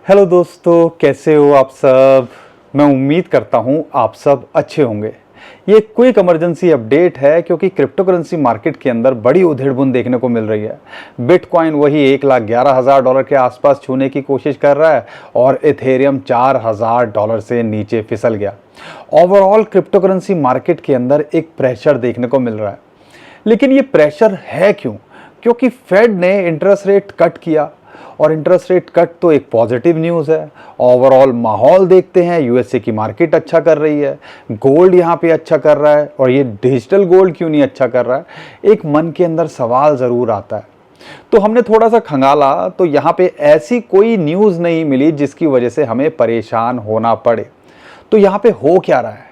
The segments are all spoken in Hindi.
हेलो दोस्तों, कैसे हो आप सब। मैं उम्मीद करता हूं आप सब अच्छे होंगे। ये क्विक इमरजेंसी अपडेट है क्योंकि क्रिप्टो करेंसी मार्केट के अंदर बड़ी उधेड़-बुन देखने को मिल रही है। बिटकॉइन वही 1,11,000 डॉलर के आसपास छूने की कोशिश कर रहा है और इथेरियम 4,000 डॉलर से नीचे फिसल गया। ओवरऑल क्रिप्टो करेंसी मार्केट के अंदर एक प्रेशर देखने को मिल रहा है। लेकिन ये प्रेशर है क्यों? क्योंकि फेड ने इंटरेस्ट रेट कट किया और इंटरेस्ट रेट कट तो एक पॉजिटिव न्यूज़ है। ओवरऑल माहौल देखते हैं, यूएसए की मार्केट अच्छा कर रही है, गोल्ड यहाँ पे अच्छा कर रहा है और ये डिजिटल गोल्ड क्यों नहीं अच्छा कर रहा है, एक मन के अंदर सवाल ज़रूर आता है। तो हमने थोड़ा सा खंगाला तो यहाँ पे ऐसी कोई न्यूज़ नहीं मिली जिसकी वजह से हमें परेशान होना पड़े। तो यहाँ पे हो क्या रहा है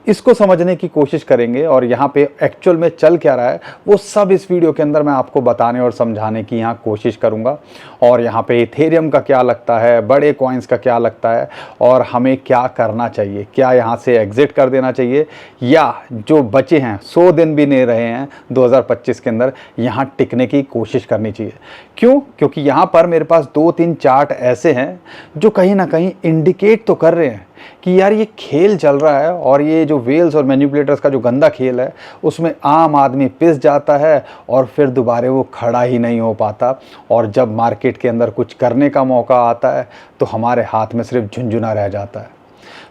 इसको समझने की कोशिश करेंगे और यहाँ पे एक्चुअल में चल क्या रहा है वो सब इस वीडियो के अंदर मैं आपको बताने और समझाने की यहाँ कोशिश करूँगा। और यहाँ पे इथेरियम का क्या लगता है, बड़े कॉइन्स का क्या लगता है और हमें क्या करना चाहिए, क्या यहाँ से एग्जिट कर देना चाहिए या जो बचे हैं 100 दिन भी नहीं रहे हैं 2025 के अंदर यहाँ टिकने की कोशिश करनी चाहिए। क्यों? क्योंकि यहाँ पर मेरे पास 2-3 चार्ट ऐसे हैं जो कहीं ना कहीं इंडिकेट तो कर रहे हैं कि यार ये खेल चल रहा है और ये जो वेल्स और मैनिपुलेटर्स का जो गंदा खेल है उसमें आम आदमी पिस जाता है और फिर दोबारा वो खड़ा ही नहीं हो पाता। और जब मार्केट के अंदर कुछ करने का मौका आता है तो हमारे हाथ में सिर्फ झुंझुना रह जाता है।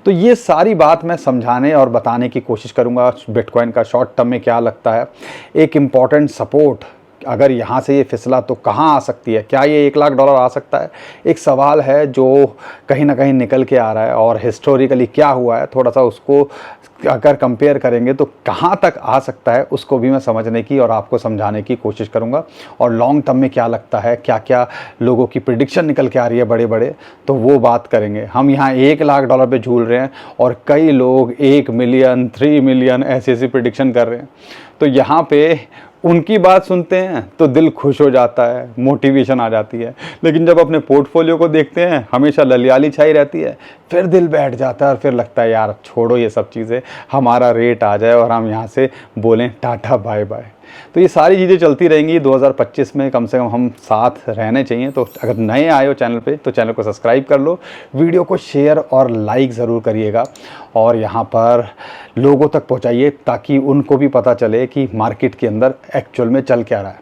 तो ये सारी बात मैं समझाने और बताने की कोशिश करूँगा। बिटकॉइन का शॉर्ट टर्म में क्या लगता है, एक इम्पॉर्टेंट सपोर्ट अगर यहाँ से ये फिसला तो कहाँ आ सकती है, क्या ये 1 लाख डॉलर आ सकता है, एक सवाल है जो कहीं ना कहीं निकल के आ रहा है। और हिस्टोरिकली क्या हुआ है थोड़ा सा उसको अगर कंपेयर करेंगे तो कहाँ तक आ सकता है उसको भी मैं समझने की और आपको समझाने की कोशिश करूँगा। और लॉन्ग टर्म में क्या लगता है, क्या क्या लोगों की प्रिडिक्शन निकल के आ रही है बड़े बड़े, तो वो बात करेंगे। हम यहाँ 1 लाख डॉलर पे झूल रहे हैं और कई लोग 1 मिलियन 3 मिलियन ऐसी प्रिडिक्शन कर रहे हैं। तो यहाँ पे उनकी बात सुनते हैं तो दिल खुश हो जाता है, मोटिवेशन आ जाती है। लेकिन जब अपने पोर्टफोलियो को देखते हैं हमेशा ललियाली छाई रहती है, फिर दिल बैठ जाता है और फिर लगता है यार छोड़ो ये सब चीज़ें, हमारा रेट आ जाए और हम यहाँ से बोलें टाटा बाय बाय। तो ये सारी चीज़ें चलती रहेंगी 2025 में, कम से कम हम साथ रहने चाहिए। तो अगर नए आए हो चैनल पे तो चैनल को सब्सक्राइब कर लो, वीडियो को शेयर और लाइक ज़रूर करिएगा और यहाँ पर लोगों तक पहुँचाइए ताकि उनको भी पता चले कि मार्केट के अंदर एक्चुअल में चल क्या रहा है।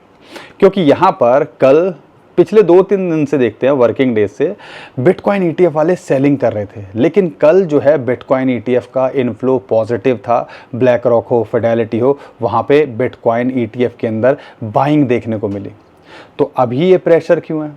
क्योंकि यहाँ पर कल पिछले 2-3 दिन से देखते हैं, वर्किंग डेज से बिटकॉइन ईटीएफ वाले सेलिंग कर रहे थे, लेकिन कल जो है बिटकॉइन ईटीएफ का इनफ्लो पॉजिटिव था। ब्लैक रॉक हो, फिडेलिटी हो, वहाँ पे बिटकॉइन ईटीएफ के अंदर बाइंग देखने को मिली। तो अभी ये प्रेशर क्यों है?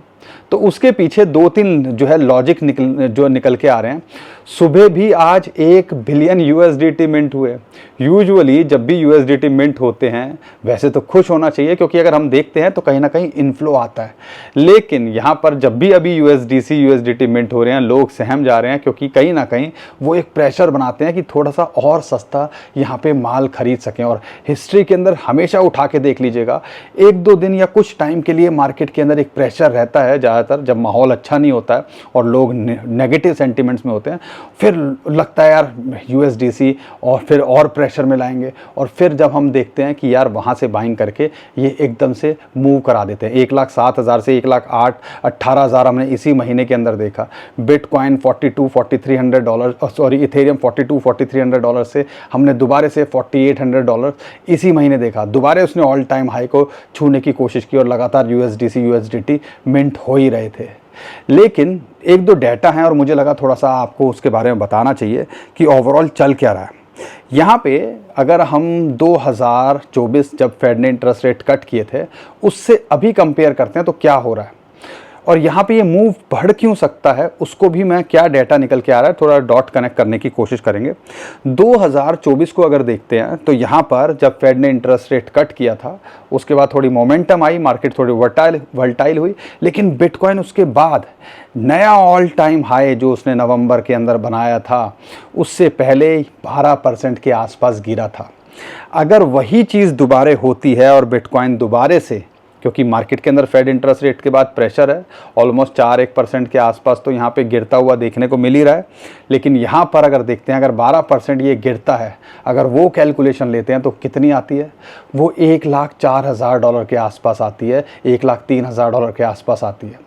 तो उसके पीछे 2-3 जो है लॉजिक निकल के आ रहे हैं। सुबह भी आज 1 बिलियन यूएसडीटी मिंट हुए। यूजुअली जब भी यूएसडीटी मिंट होते हैं वैसे तो खुश होना चाहिए क्योंकि अगर हम देखते हैं तो कहीं ना कहीं इन्फ्लो आता है। लेकिन यहाँ पर जब भी अभी यूएसडीटी मिंट हो रहे हैं लोग सहम जा रहे हैं क्योंकि कहीं ना कहीं वो एक प्रेशर बनाते हैं कि थोड़ा सा और सस्ता यहाँ पे माल खरीद सकें। और हिस्ट्री के अंदर हमेशा उठा के देख लीजिएगा, 1-2 दिन या कुछ टाइम के लिए मार्केट के अंदर एक प्रेशर रहता है ज़्यादातर जब माहौल अच्छा नहीं होता है और लोग नेगेटिव सेंटिमेंट्स में होते हैं। फिर लगता है यार यूएसडीसी और फिर और प्रेशर में लाएंगे और फिर जब हम देखते हैं कि यार वहाँ से बाइंग करके ये एकदम से मूव करा देते हैं। 1,07,000 से 1,18,000 हमने इसी महीने के अंदर देखा। Bitcoin 42-4300 dollar, sorry Ethereum 42-4300 dollar से हमने दोबारा से 4800 डॉलर इसी महीने देखा। दोबारा उसने ऑल टाइम हाई को छूने की कोशिश की और लगातार यूएसडीटी मिंट हो ही रहे थे। लेकिन 1-2 डाटा हैं और मुझे लगा थोड़ा सा आपको उसके बारे में बताना चाहिए कि ओवरऑल चल क्या रहा है। यहाँ पे अगर हम 2024 जब फेड ने इंटरेस्ट रेट कट किए थे उससे अभी कंपेयर करते हैं तो क्या हो रहा है और यहाँ पे ये मूव बढ़ क्यों सकता है उसको भी मैं क्या डाटा निकल के आ रहा है थोड़ा डॉट कनेक्ट करने की कोशिश करेंगे। 2024 को अगर देखते हैं तो यहाँ पर जब फेड ने इंटरेस्ट रेट कट किया था उसके बाद थोड़ी मोमेंटम आई, मार्केट थोड़ी वोलेटाइल हुई, लेकिन बिटकॉइन उसके बाद नया ऑल टाइम हाई जो उसने नवंबर के अंदर बनाया था उससे पहले 12% के आसपास गिरा था। अगर वही चीज़ दोबारा होती है और बिटकॉइन दोबारा से, क्योंकि मार्केट के अंदर फेड इंटरेस्ट रेट के बाद प्रेशर है ऑलमोस्ट 4-1% के आसपास तो यहाँ पे गिरता हुआ देखने को मिल ही रहा है। लेकिन यहाँ पर अगर देखते हैं अगर 12% ये गिरता है, अगर वो कैलकुलेशन लेते हैं तो कितनी आती है, वो 1,04,000 डॉलर के आसपास आती है, 1,03,000 डॉलर के आसपास आती है।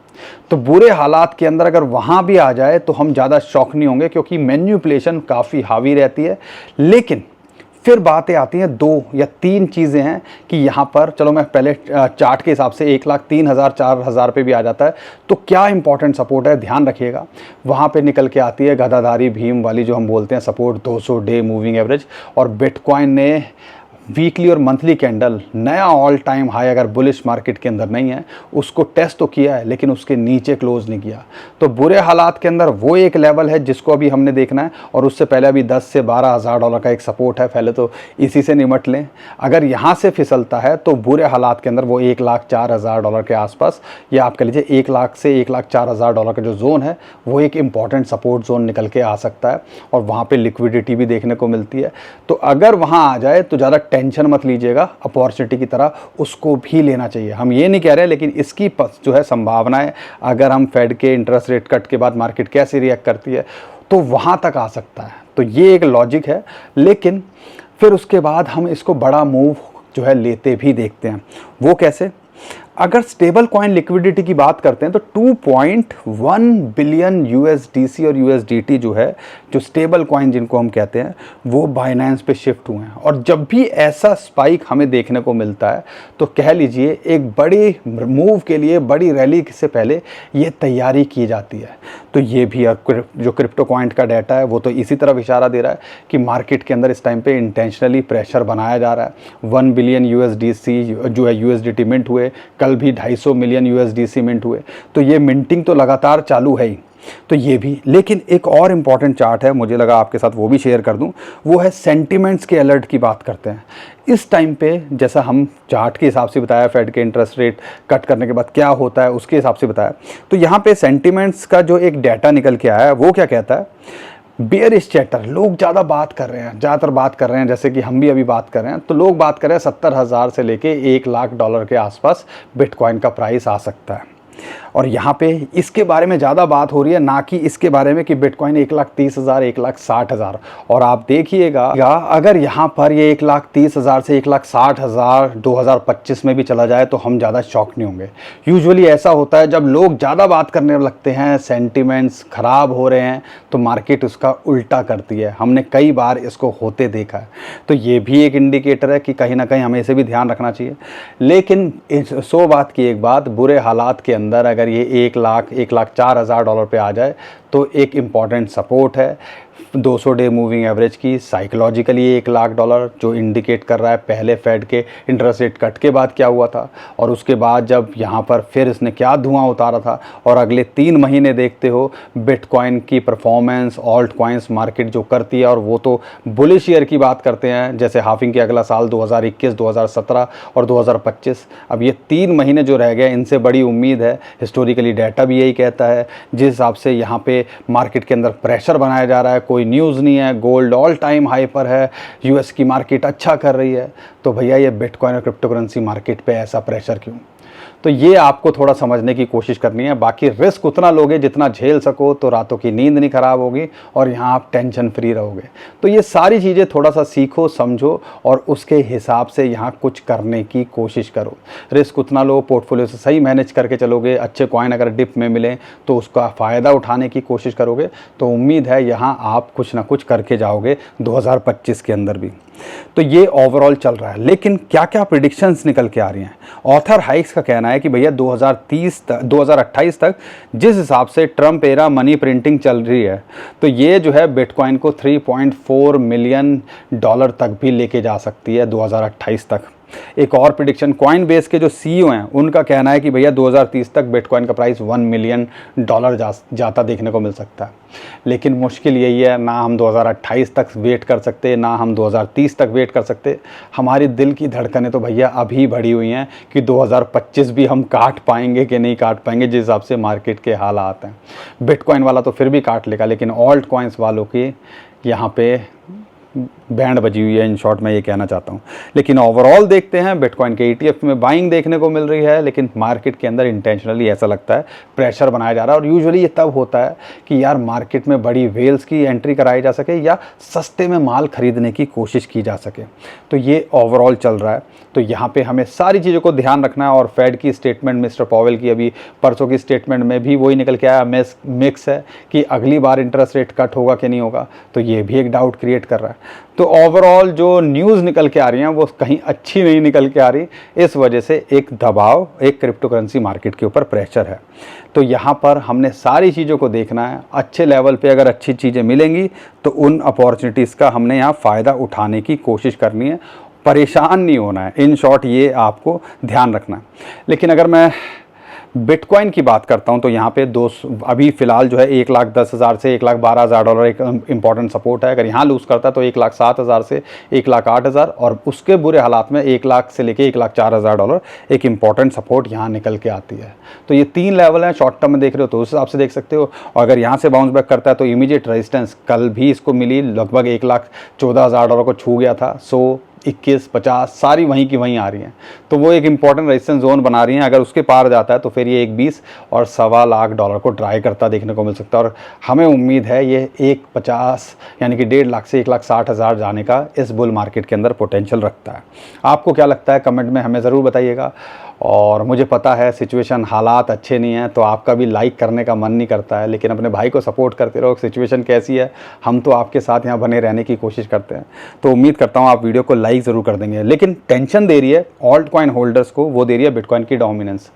तो बुरे हालात के अंदर अगर वहाँ भी आ जाए तो हम ज़्यादा शॉक नहीं होंगे, क्योंकि मैन्युपुलेशन काफ़ी हावी रहती है। लेकिन फिर बातें आती हैं, 2 या 3 चीज़ें हैं कि यहाँ पर चलो मैं पहले चार्ट के हिसाब से 1,03,000 4,000 पे भी आ जाता है, तो क्या इंपॉर्टेंट सपोर्ट है ध्यान रखिएगा। वहाँ पे निकल के आती है गदाधारी भीम वाली जो हम बोलते हैं सपोर्ट, 200 डे मूविंग एवरेज। और बिटकॉइन ने वीकली और मंथली कैंडल नया ऑल टाइम हाई अगर बुलिश मार्केट के अंदर नहीं है उसको टेस्ट तो किया है, लेकिन उसके नीचे क्लोज नहीं किया। तो बुरे हालात के अंदर वो एक लेवल है जिसको अभी हमने देखना है, और उससे पहले अभी 10 से 12 हज़ार डॉलर का एक सपोर्ट है, पहले तो इसी से निमट लें। अगर यहाँ से फिसलता है तो बुरे हालात के अंदर वो 1,04,000 डॉलर के आसपास, या आप कह लीजिए 1 लाख से 1,04,000 डॉलर का जो जोन है वो एक इंपॉर्टेंट सपोर्ट जोन निकल के आ सकता है, और वहाँ पर लिक्विडिटी भी देखने को मिलती है। तो अगर वहाँ आ जाए तो ज़्यादा टेंशन मत लीजिएगा, अपॉर्चुनिटी की तरह उसको भी लेना चाहिए। हम ये नहीं कह रहे, लेकिन इसकी जो है संभावना है, अगर हम फेड के इंटरेस्ट रेट कट के बाद मार्केट कैसे रिएक्ट करती है तो वहाँ तक आ सकता है। तो ये एक लॉजिक है, लेकिन फिर उसके बाद हम इसको बड़ा मूव जो है लेते भी देखते हैं। वो कैसे? अगर स्टेबल कॉइन लिक्विडिटी की बात करते हैं तो 2.1 बिलियन यूएसडीसी और यूएसडीटी जो है, जो स्टेबल कॉइन जिनको हम कहते हैं, वो बाइनेंस पे शिफ्ट हुए हैं। और जब भी ऐसा स्पाइक हमें देखने को मिलता है तो कह लीजिए एक बड़ी मूव के लिए, बड़ी रैली से पहले ये तैयारी की जाती है। तो ये भी जो क्रिप्टो कॉइन का डाटा है वो तो इसी तरफ इशारा दे रहा है कि मार्केट के अंदर इस टाइम पे इंटेंशनली प्रेशर बनाया जा रहा है। 1 बिलियन यूएसडीसी जो है यूएसडीटी मिंट हुए, कल भी 250 मिलियन यूएसडीसी मिंट हुए। तो ये मिंटिंग तो लगातार चालू है ही, तो ये भी। लेकिन एक और इम्पॉर्टेंट चार्ट है, मुझे लगा आपके साथ वो भी शेयर कर दूं, वो है सेंटिमेंट्स के अलर्ट की बात करते हैं। इस टाइम पे जैसा हम चार्ट के हिसाब से बताया, फेड के इंटरेस्ट रेट कट करने के बाद क्या होता है उसके हिसाब से बताया, तो यहाँ पे सेंटिमेंट्स का जो एक डाटा निकल के आया है वो क्या कहता है? बेयरिश चैटर, लोग ज़्यादा बात कर रहे हैं, ज़्यादातर बात कर रहे हैं, जैसे कि हम भी अभी बात कर रहे हैं, तो लोग बात कर रहे हैं 70,000 से लेके 1 लाख डॉलर के आसपास बिटकॉइन का प्राइस आ सकता है। और यहाँ पे इसके बारे में ज़्यादा बात हो रही है, ना कि इसके बारे में कि बिटकॉइन 1,30,000 1,60,000। और आप देखिएगा अगर यहाँ पर ये 1,30,000 से 1,60,000 2025 में भी चला जाए तो हम ज़्यादा शॉक नहीं होंगे। यूजुअली ऐसा होता है जब लोग ज़्यादा बात करने लगते हैं, सेंटिमेंट्स ख़राब हो रहे हैं, तो मार्केट उसका उल्टा करती है। हमने कई बार इसको होते देखा है। तो ये भी एक इंडिकेटर है कि कहीं ना कहीं हमें इसे भी ध्यान रखना चाहिए। लेकिन 100 बात की एक बात, बुरे हालात के अंदर अगर ये 1,04,000 डॉलर पे आ जाए तो एक इम्पॉर्टेंट सपोर्ट है 200 डे मूविंग एवरेज की। साइकोलॉजिकली 1 लाख डॉलर जो इंडिकेट कर रहा है पहले फेड के इंटरेस्ट रेट कट के बाद क्या हुआ था, और उसके बाद जब यहाँ पर फिर इसने क्या धुआं उतारा था। और अगले 3 महीने देखते हो बिटकॉइन की परफॉर्मेंस, ऑल्ट कॉइन्स मार्केट जो करती है, और वो तो बुलिश ईयर की बात करते हैं, जैसे हाफिंग के अगला साल 2021, 2017 और 2025। अब ये 3 महीने जो रह गए, इनसे बड़ी उम्मीद है। हिस्टोरिकली डाटा भी यही कहता है। जिस हिसाब से यहाँ पे मार्केट के अंदर प्रेशर बनाया जा रहा है, कोई न्यूज़ नहीं है, गोल्ड ऑल टाइम हाई पर है, यूएस की मार्केट अच्छा कर रही है, तो भैया ये बिटकॉइन और क्रिप्टो करेंसी मार्केट पे ऐसा प्रेशर क्यों? तो ये आपको थोड़ा समझने की कोशिश करनी है। बाकी रिस्क उतना लोगे जितना झेल सको, तो रातों की नींद नहीं खराब होगी और यहाँ आप टेंशन फ्री रहोगे। तो ये सारी चीज़ें थोड़ा सा सीखो, समझो और उसके हिसाब से यहाँ कुछ करने की कोशिश करो। रिस्क उतना लो, पोर्टफोलियो से सही मैनेज करके चलोगे, अच्छे कॉइन अगर डिप में मिले तो उसका फ़ायदा उठाने की कोशिश करोगे, तो उम्मीद है यहाँ आप कुछ ना कुछ करके जाओगे 2025 के अंदर भी। तो ये ओवरऑल चल रहा है। लेकिन क्या क्या प्रिडिक्शंस निकल के आ रही हैं? ऑथर हाइक्स का कहना है कि भैया 2028 तक जिस हिसाब से ट्रम्प एरा मनी प्रिंटिंग चल रही है, तो ये जो है बिटकॉइन को 3.4 मिलियन डॉलर तक भी लेके जा सकती है 2028 तक। एक और प्रिडिक्शन कॉइन बेस के जो सीईओ हैं उनका कहना है कि भैया 2030 तक बिटकॉइन का प्राइस 1 मिलियन डॉलर जाता देखने को मिल सकता है। लेकिन मुश्किल यही है, ना हम 2028 तक वेट कर सकते, ना हम 2030 तक वेट कर सकते। हमारी दिल की धड़कनें तो भैया अभी बढ़ी हुई हैं कि 2025 भी हम काट पाएंगे कि नहीं काट पाएंगे, जिस हिसाब से मार्केट के हालात हैं। बिटकॉइन वाला तो फिर भी काट लेगा, लेकिन ऑल्ट कॉइन्स वालों की यहाँ पे बैंड बजी हुई है, इन शॉर्ट मैं ये कहना चाहता हूँ। लेकिन ओवरऑल देखते हैं बिटकॉइन के ETF में बाइंग देखने को मिल रही है, लेकिन मार्केट के अंदर इंटेंशनली ऐसा लगता है प्रेशर बनाया जा रहा है। और यूजुअली ये तब होता है कि यार मार्केट में बड़ी वेल्स की एंट्री कराई जा सके या सस्ते में माल खरीदने की कोशिश की जा सके, तो ये ओवरऑल चल रहा है। तो यहाँ पे हमें सारी चीज़ों को ध्यान रखना है। और फेड की स्टेटमेंट, मिस्टर पॉवेल की अभी परसों की स्टेटमेंट में भी वही निकल के आया, मिक्स है कि अगली बार इंटरेस्ट रेट कट होगा कि नहीं होगा, तो ये भी एक डाउट क्रिएट कर रहा है। तो ओवरऑल जो न्यूज़ निकल के आ रही हैं वो कहीं अच्छी नहीं निकल के आ रही, इस वजह से एक दबाव, एक क्रिप्टो करेंसी मार्केट के ऊपर प्रेशर है। तो यहाँ पर हमने सारी चीज़ों को देखना है। अच्छे लेवल पे अगर अच्छी चीज़ें मिलेंगी तो उन अपॉर्चुनिटीज़ का हमने यहाँ फ़ायदा उठाने की कोशिश करनी है, परेशान नहीं होना है। इन शॉर्ट ये आपको ध्यान रखना है। लेकिन अगर मैं बिटकॉइन की बात करता हूं तो यहाँ पे अभी फ़िलहाल जो है 1,10,000 से 1,12,000 डॉलर एक इंपॉर्टेंट सपोर्ट है। अगर यहाँ लूज़ करता है तो 1,07,000 से 1,08,000 और उसके बुरे हालात में 1,00,000 से लेके 1,04,000 डॉलर एक इंपॉर्टेंट सपोर्ट यहाँ निकल के आती है। तो ये 3 लेवल हैं। शॉर्ट टर्म में देख रहे हो तो उस हिसाब से देख सकते हो। और अगर यहाँ से बाउंस बैक करता है तो इमीडिएट रेजिस्टेंस कल भी इसको मिली, लगभग 1,14,000 डॉलर को छू गया था। 100, 21, 50 सारी वहीं की वहीं आ रही हैं, तो वो एक इंपॉर्टेंट रेजिस्टेंस जोन बना रही हैं। अगर उसके पार जाता है तो फिर ये 1,20 और $1,25,000 को ट्राई करता देखने को मिल सकता है। और हमें उम्मीद है ये 1,50 यानी कि 1,50,000 से 1,60,000 जाने का इस बुल मार्केट के अंदर पोटेंशियल रखता है। आपको क्या लगता है कमेंट में हमें ज़रूर बताइएगा। और मुझे पता है सिचुएशन, हालात अच्छे नहीं हैं तो आपका भी लाइक करने का मन नहीं करता है, लेकिन अपने भाई को सपोर्ट करते रहो। सिचुएशन कैसी है, हम तो आपके साथ यहाँ बने रहने की कोशिश करते हैं। तो उम्मीद करता हूँ आप वीडियो को लाइक ज़रूर कर देंगे। लेकिन टेंशन दे रही है ऑल्ट कॉइन होल्डर्स को, वो दे रही है बिटकॉइन की डोमिनेंस।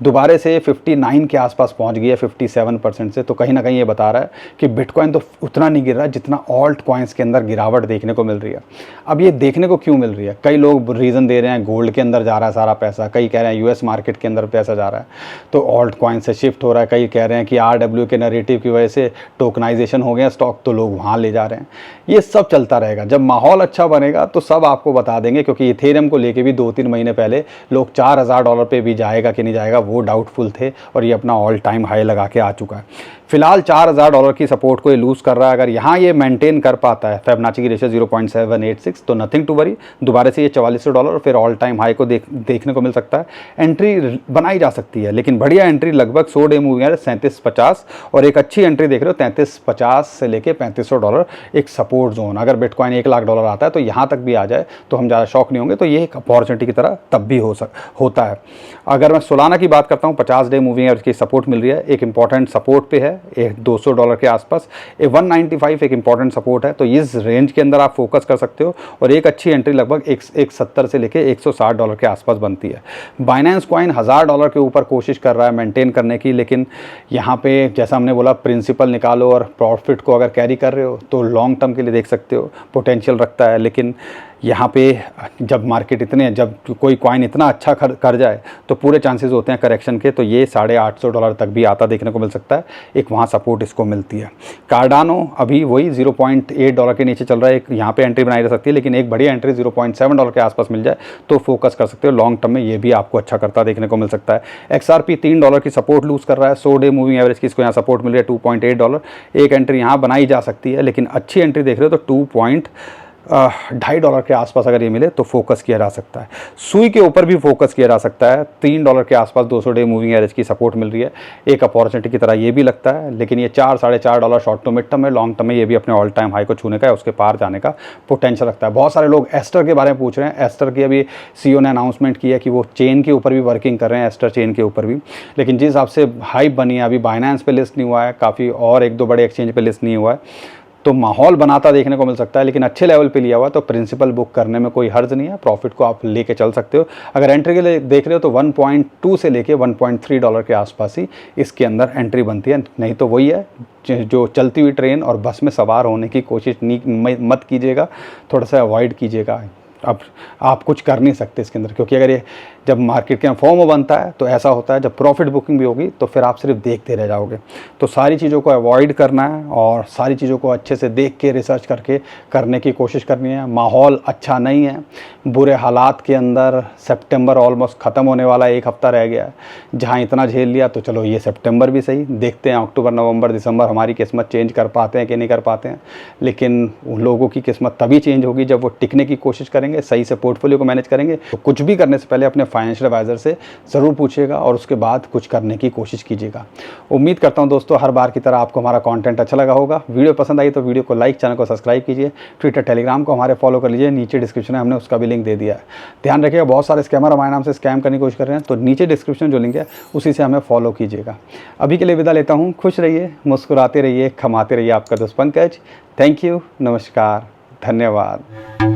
दोबारा से 59 के आसपास पहुंच गई है 57% से। तो कहीं ना कहीं ये बता रहा है कि बिटकॉइन तो उतना नहीं गिर रहा जितना ऑल्ट कॉइन्स के अंदर गिरावट देखने को मिल रही है। अब ये देखने को क्यों मिल रही है, कई लोग रीज़न दे रहे हैं गोल्ड के अंदर जा रहा है सारा पैसा, कई कह रहे हैं यूएस मार्केट के अंदर पैसा जा रहा है तो ऑल्ट कॉइन से शिफ्ट हो रहा है, कई कह रहे हैं कि RW के नैरेटिव की वजह से टोकनाइजेशन हो गया स्टॉक तो लोग वहाँ ले जा रहे हैं। ये सब चलता रहेगा। जब माहौल अच्छा बनेगा तो सब आपको बता देंगे, क्योंकि इथेरियम को लेके भी 2-3 महीने पहले लोग $4,000 पे भी जाएगा कि नहीं जाएगा वो डाउटफुल थे, और ये अपना ऑल टाइम हाई लगा के आ चुका है। फिलहाल $4,000 की सपोर्ट को ये लूज़ कर रहा है। अगर यहाँ ये मेंटेन कर पाता है, फिबोनाची की रेशियो 0.786, तो नथिंग टू वरी, दोबारा से ये $4400 फिर ऑल टाइम हाई को देखने को मिल सकता है। एंट्री बनाई जा सकती है, लेकिन बढ़िया एंट्री लगभग 100 डे मूविंग है 3750, और एक अच्छी एंट्री देख रहे हो 3350 से लेके $3500 एक सपोर्ट जोन। अगर बिटकॉइन $1,00,000 आता है तो यहाँ तक भी आ जाए तो हम ज़्यादा शॉक नहीं होंगे। तो ये एक अपॉर्चुनिटी की तरह तब भी होता है। अगर मैं सोलाना की बात करता हूँ, 50 डे मूविंग एवरेज की सपोर्ट मिल रही है, एक इंपॉर्टेंट सपोर्ट पे है $200 के आसपास। 195 एक इंपॉर्टेंट सपोर्ट है, तो इस रेंज के अंदर आप फोकस कर सकते हो। और एक अच्छी एंट्री लगभग 170 से लेके $160 के आसपास बनती है। बाइनेंस कॉइन $1,000 के ऊपर कोशिश कर रहा है मेंटेन करने की, लेकिन यहाँ पे जैसा हमने बोला प्रिंसिपल निकालो और प्रॉफिट को अगर कैरी कर रहे हो तो लॉन्ग टर्म के लिए देख सकते हो, पोटेंशियल रखता है। लेकिन यहाँ पे जब मार्केट जब कोई कॉइन इतना अच्छा कर जाए तो पूरे चांसेस होते हैं करेक्शन के, तो ये $850 तक भी आता देखने को मिल सकता है। एक वहाँ सपोर्ट इसको मिलती है। कार्डानो अभी वही $0.8 के नीचे चल रहा है, एक यहाँ पे एंट्री बनाई जा सकती है, लेकिन एक बड़ी एंट्री $0.7 के आसपास मिल जाए तो फोकस कर सकते हो। लॉन्ग टर्म में ये भी आपको अच्छा करता देखने को मिल सकता है। XRP $3 की सपोर्ट लूज़ कर रहा है, 100 डे मूविंग एवरेज की इसको यहाँ सपोर्ट मिल रही है $2.8। एक एंट्री यहाँ बनाई जा सकती है, लेकिन अच्छी एंट्री देख रहे हो तो $2.50 के आसपास अगर ये मिले तो फोकस किया जा सकता है। सुई के ऊपर भी फोकस किया जा सकता है, $3 के आसपास 200 डे मूविंग एवरेज की सपोर्ट मिल रही है, एक अपॉर्चुनिटी की तरह ये भी लगता है। लेकिन ये $4-4.5 शॉर्ट टू मिड टर्म में, लॉन्ग टर्म में ये भी अपने ऑल टाइम हाई को छूने का है, उसके पार जाने का पोटेंशियल रखता है। बहुत सारे लोग एस्टर के बारे में पूछ रहे हैं। एस्टर की अभी CEO ने अनाउंसमेंट की है कि वो चेन के ऊपर भी वर्किंग कर रहे हैं, एस्टर चेन के ऊपर भी, लेकिन जिस हिसाब से हाइप बनी है अभी बाइनेंस पे लिस्ट नहीं हुआ है, काफ़ी और 1-2 बड़े एक्सचेंज पे लिस्ट नहीं हुआ है, तो माहौल बनाता देखने को मिल सकता है। लेकिन अच्छे लेवल पे लिया हुआ तो प्रिंसिपल बुक करने में कोई हर्ज नहीं है, प्रॉफिट को आप लेके चल सकते हो। अगर एंट्री के लिए देख रहे हो तो 1.2 से लेके $1.3 के आसपास ही इसके अंदर एंट्री बनती है। नहीं तो वही है जो चलती हुई ट्रेन और बस में सवार होने की कोशिश मत कीजिएगा, थोड़ा सा अवॉइड कीजिएगा। अब आप कुछ कर नहीं सकते इसके अंदर, क्योंकि अगर ये जब मार्केट के फॉर्म बनता है तो ऐसा होता है, जब प्रॉफिट बुकिंग भी होगी तो फिर आप सिर्फ देखते रह जाओगे। तो सारी चीज़ों को अवॉइड करना है और सारी चीज़ों को अच्छे से देख के रिसर्च करके करने की कोशिश करनी है। माहौल अच्छा नहीं है, बुरे हालात के अंदर सितंबर ऑलमोस्ट ख़त्म होने वाला, एक हफ़्ता रह गया है। जहाँ इतना झेल लिया तो चलो ये सितंबर भी सही, देखते हैं अक्टूबर नवंबर दिसंबर हमारी किस्मत चेंज कर पाते हैं कि नहीं कर पाते हैं। लेकिन उन लोगों की किस्मत तभी चेंज होगी जब वो टिकने की कोशिश करेंगे, सही से पोर्टफोलियो को मैनेज करेंगे। तो कुछ भी करने से पहले अपने फाइनेंशियल एडवाइज़र से ज़रूर पूछिएगा और उसके बाद कुछ करने की कोशिश कीजिएगा। उम्मीद करता हूँ दोस्तों हर बार की तरह आपको हमारा कंटेंट अच्छा लगा होगा। वीडियो पसंद आई तो वीडियो को लाइक, चैनल को सब्सक्राइब कीजिए, ट्विटर टेलीग्राम को हमारे फॉलो कर लीजिए, नीचे डिस्क्रिप्शन में हमने उसका भी लिंक दे दिया है। ध्यान रखिएगा बहुत सारे स्कैमर हमारे नाम से स्कैम करने की कोशिश कर रहे हैं, तो नीचे डिस्क्रिप्शन जो लिंक है उसी से हमें फॉलो कीजिएगा। अभी के लिए विदा लेता हूँ। खुश रहिए, मुस्कुराते रहिए, कमाते रहिए। आपका दोस्त पंकज। थैंक यू, नमस्कार, धन्यवाद।